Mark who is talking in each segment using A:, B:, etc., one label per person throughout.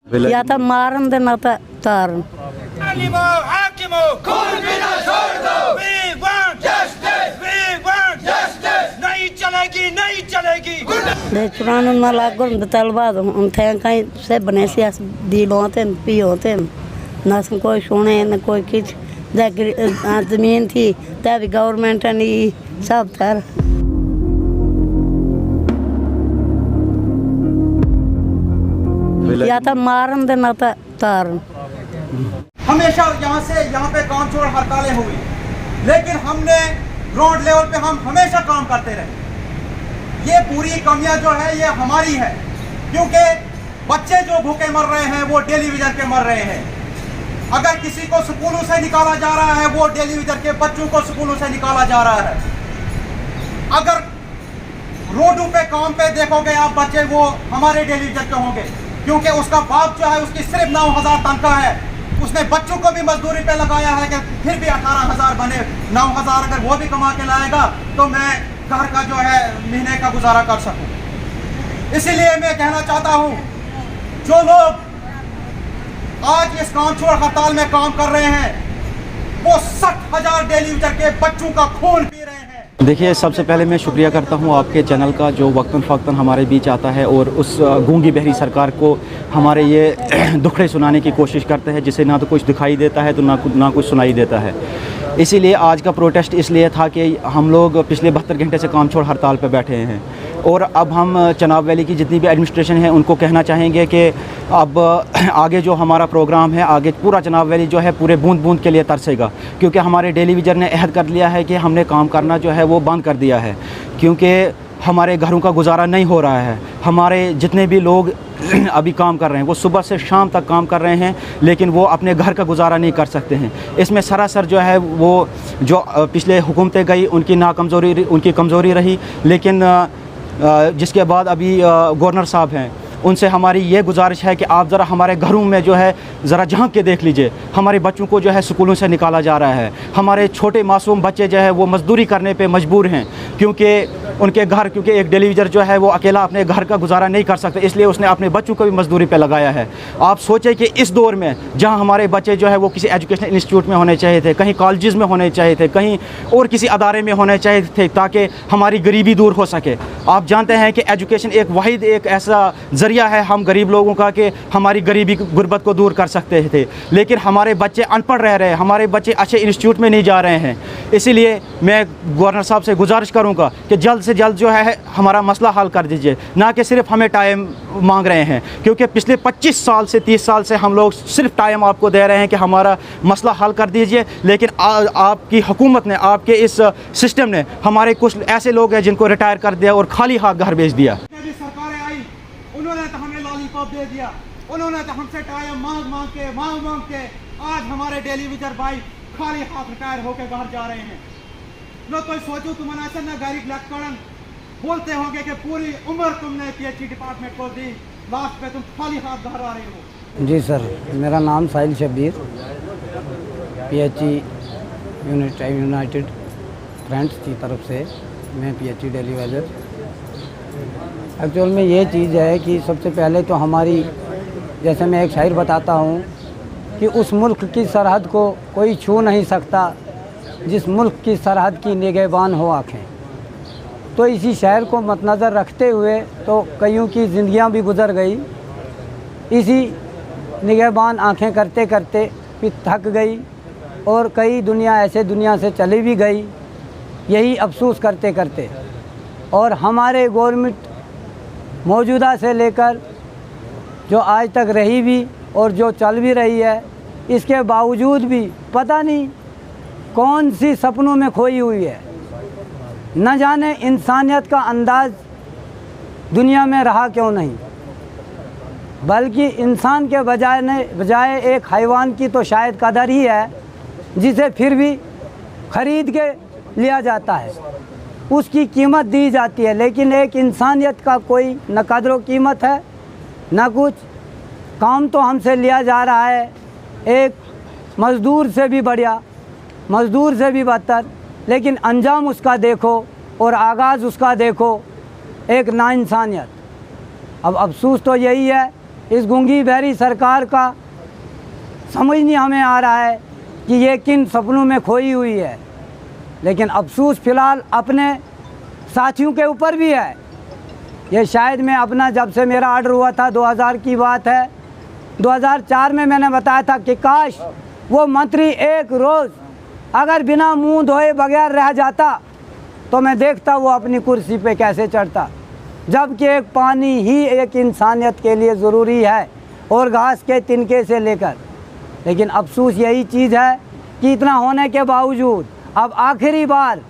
A: या तो मारन दे ना तो तारन।
B: नहीं चलेगी, नहीं चलेगी।
A: पुराना ना लागो तलबाद उन थे कहीं से बने सियास दी लोते पी होते ना कोई सुने न कोई किच जमीन थी तभी गवर्नमेंट ने सब तर या तो मारन दे ना तो तारन।
C: हमेशा यहाँ पे काम छोड़ हड़तालें हुई, लेकिन हमने ग्राउंड लेवल पे हम हमेशा काम करते रहे। ये पूरी कमियां जो है ये हमारी है, क्योंकि बच्चे जो भूखे मर रहे हैं वो टेलीविजन के मर रहे हैं। अगर किसी को स्कूलों से निकाला जा रहा है वो टेलीविजन के बच्चों को स्कूलों से निकाला जा रहा है। अगर रोडों पे काम पे देखोगे आप बच्चे वो हमारे टेलीविजन के होंगे, क्योंकि उसका बाप जो है उसकी सिर्फ 9,000 तनख्वाह है। उसने बच्चों को भी मजदूरी पे लगाया है कि फिर भी 18,000 बने। 9,000 अगर वो भी कमा के लाएगा तो मैं घर का जो है महीने का गुजारा कर सकूं। इसीलिए मैं कहना चाहता हूं, जो लोग आज इस काम छोड़ हड़ताल में काम कर रहे हैं वो 60,000 टेलीविजन के बच्चों का खून पी रहे हैं।
D: देखिए, सबसे पहले मैं शुक्रिया करता हूं आपके चैनल का जो वक्तन फ़क्तन हमारे बीच आता है और उस गूंगी बहरी सरकार को हमारे ये दुखड़े सुनाने की कोशिश करते हैं, जिसे ना तो कुछ दिखाई देता है तो ना कुछ सुनाई देता है। इसीलिए आज का प्रोटेस्ट इसलिए था कि हम लोग पिछले 72 घंटे से काम छोड़ हड़ताल पर बैठे हैं और अब हम चनाब वैली की जितनी भी एडमिनिस्ट्रेशन है उनको कहना चाहेंगे कि अब आगे जो हमारा प्रोग्राम है, आगे पूरा चनाब वैली जो है पूरे बूंद बूंद के लिए तरसेगा, क्योंकि हमारे टेलीविज़न ने अहद कर लिया है कि हमने काम करना जो है वो बंद कर दिया है, क्योंकि हमारे घरों का गुजारा नहीं हो रहा है। हमारे जितने भी लोग अभी काम कर रहे हैं वो सुबह से शाम तक काम कर रहे हैं, लेकिन वो अपने घर का गुजारा नहीं कर सकते हैं। इसमें सरासर जो है वो जो पिछले हुकूमतें गई उनकी कमज़ोरी रही, लेकिन जिसके बाद अभी गवर्नर साहब हैं उनसे हमारी ये गुजारिश है कि आप ज़रा हमारे घरों में जो है ज़रा झांक के देख लीजिए। हमारे बच्चों को जो है स्कूलों से निकाला जा रहा है। हमारे छोटे मासूम बच्चे जो है वो मजदूरी करने पे मजबूर हैं, क्योंकि एक टेलीविज़न जो है वो अकेला अपने घर का गुजारा नहीं कर सकता, इसलिए उसने अपने बच्चों को भी मजदूरी पे लगाया है। आप सोचें कि इस दौर में जहाँ हमारे बच्चे जो है वो किसी एजुकेशनल इंस्टीट्यूट में होने चाहिए थे, कहीं कॉलेजेस में होने चाहिए थे, कहीं और किसी अदारे में होने चाहिए थे, ताकि हमारी गरीबी दूर हो सके। आप जानते हैं कि एजुकेशन एक ऐसा ज़रिया है हम गरीब लोगों का कि हमारी गरीबी गुर्बत को दूर कर सकते थे, लेकिन हमारे बच्चे अनपढ़ रह रहे हैं, हमारे बच्चे अच्छे इंस्टीट्यूट में नहीं जा रहे हैं। इसीलिए मैं गवर्नर साहब से गुजारिश करूंगा कि जल्द से जल्द जो है हमारा मसला हल कर दीजिए, ना कि सिर्फ हमें टाइम मांग रहे हैं, क्योंकि पिछले 25 साल से 30 साल से हम लोग सिर्फ टाइम आपको दे रहे हैं कि हमारा मसला हल कर दीजिए, लेकिन आपकी हुकूमत ने, आपके इस सिस्टम ने हमारे कुछ ऐसे लोग हैं जिनको रिटायर कर दिया और खाली हाथ घर भेज दिया।
C: सरकारें आई, उन्होंने तो हमें लॉलीपॉप दे दिया, उन्होंने तो हमसे टाइम मांग के आज हमारे टेलीविजन भाई खाली हाथ रिटायर होकर घर जा रहे हैं। लो कोई सोचो तुम ऐसा ना गरीब लड़कड़न बोलते होंगे कि पूरी उम्र तुमने PhD डिपार्टमेंट को दी, लास्ट पे तुम खाली हाथ घर आ रहे हो।
E: जी सर, मेरा नाम साहिल शब्बीर, PhD यूनाइटेड फ्रेंड्स की तरफ से मैं PhD टेलीविज़न। एक्चुअल में ये चीज़ है कि सबसे पहले तो हमारी, जैसे मैं एक शायर बताता हूँ कि उस मुल्क की सरहद को कोई छू नहीं सकता जिस मुल्क की सरहद की निगहबान हो आँखें। तो इसी शायर को मद्देनज़र रखते हुए तो कईयों की ज़िंदगियाँ भी गुजर गई, इसी निगहबान आँखें करते करते फिर थक गई और कई दुनिया से चली भी गई, यही अफसोस करते करते। और हमारे गवर्नमेंट मौजूदा से लेकर जो आज तक रही भी और जो चल भी रही है, इसके बावजूद भी पता नहीं कौन सी सपनों में खोई हुई है। न जाने इंसानियत का अंदाज़ दुनिया में रहा क्यों नहीं, बल्कि इंसान के बजाय एक हैवान की तो शायद कदर ही है, जिसे फिर भी ख़रीद के लिया जाता है, उसकी कीमत दी जाती है, लेकिन एक इंसानियत का कोई न कदर कीमत है न कुछ। काम तो हमसे लिया जा रहा है एक मज़दूर से भी बढ़िया, मज़दूर से भी बदतर, लेकिन अंजाम उसका देखो और आगाज़ उसका देखो, एक नाइंसानियत। अब अफसोस तो यही है इस गूंगी बहरी सरकार का समझ नहीं हमें आ रहा है कि ये किन सपनों में खोई हुई है। लेकिन अफसोस फ़िलहाल अपने साथियों के ऊपर भी है। ये शायद मैं अपना, जब से मेरा ऑर्डर हुआ था 2000 की बात है, 2004 में मैंने बताया था कि काश वो मंत्री एक रोज़ अगर बिना मुंह धोए बगैर रह जाता तो मैं देखता वो अपनी कुर्सी पे कैसे चढ़ता। जबकि एक पानी ही एक इंसानियत के लिए ज़रूरी है, और घास के तिनके से लेकर। लेकिन अफसोस यही चीज़ है कि इतना होने के बावजूद अब आखिरी बार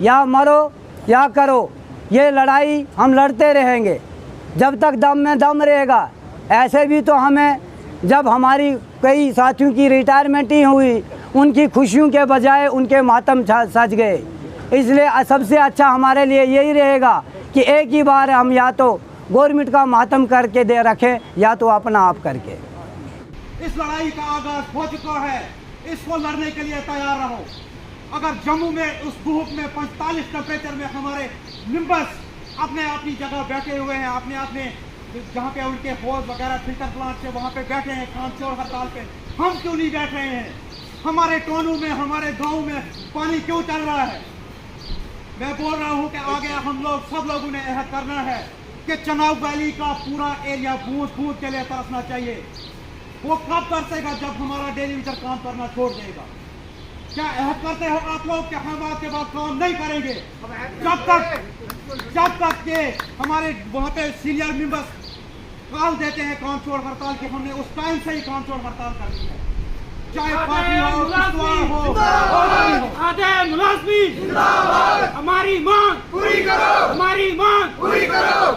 E: या मरो या करो, ये लड़ाई हम लड़ते रहेंगे जब तक दम में दम रहेगा। ऐसे भी तो हमें, जब हमारी कई साथियों की रिटायरमेंट ही हुई, उनकी खुशियों के बजाय उनके मातम सज गए। इसलिए सबसे अच्छा हमारे लिए यही रहेगा कि एक ही बार हम या तो गवर्नमेंट का मातम करके दे रखें या तो अपना आप करके।
C: इस लड़ाई का आगाज हो चुका है, इसको लड़ने के लिए तैयार रहो। अगर जम्मू में उस धूप में 45 टेम्परेचर में हमारे मेंबर्स अपने अपनी जगह बैठे हुए हैं, अपने अपने जहाँ पे उनके होज वगैरह फिल्टर प्लांट से वहाँ पे बैठे हैं काम चोर हड़ताल पे, हम क्यों नहीं बैठ रहे हैं? हमारे टोनों में, हमारे गाँव में पानी क्यों चल रहा है? मैं बोल रहा हूँ कि आगे हम लोग सब लोगों ने अहद करना है कि चनाव वैली का पूरा एरिया बूंद बूंद के लिए तरसना चाहिए। वो कब तरसेगा? जब हमारा डेली वीटर काम करना छोड़ देगा। क्या अहद करते हो आप लोग कि हम आज के बाद काम नहीं करेंगे? जब तक के हमारे वहाँ पे सीनियर मेंबर्स कॉल देते हैं काम छोड़ हड़ताल की, हमने उस टाइम से ही काम छोड़ हड़ताल करनी है, चाहे पार्टी हो, किसवार हो,
B: आधे मुलाजमी जिंदाबाद, हमारी मांग पूरी करो, हमारी मांग पूरी करो।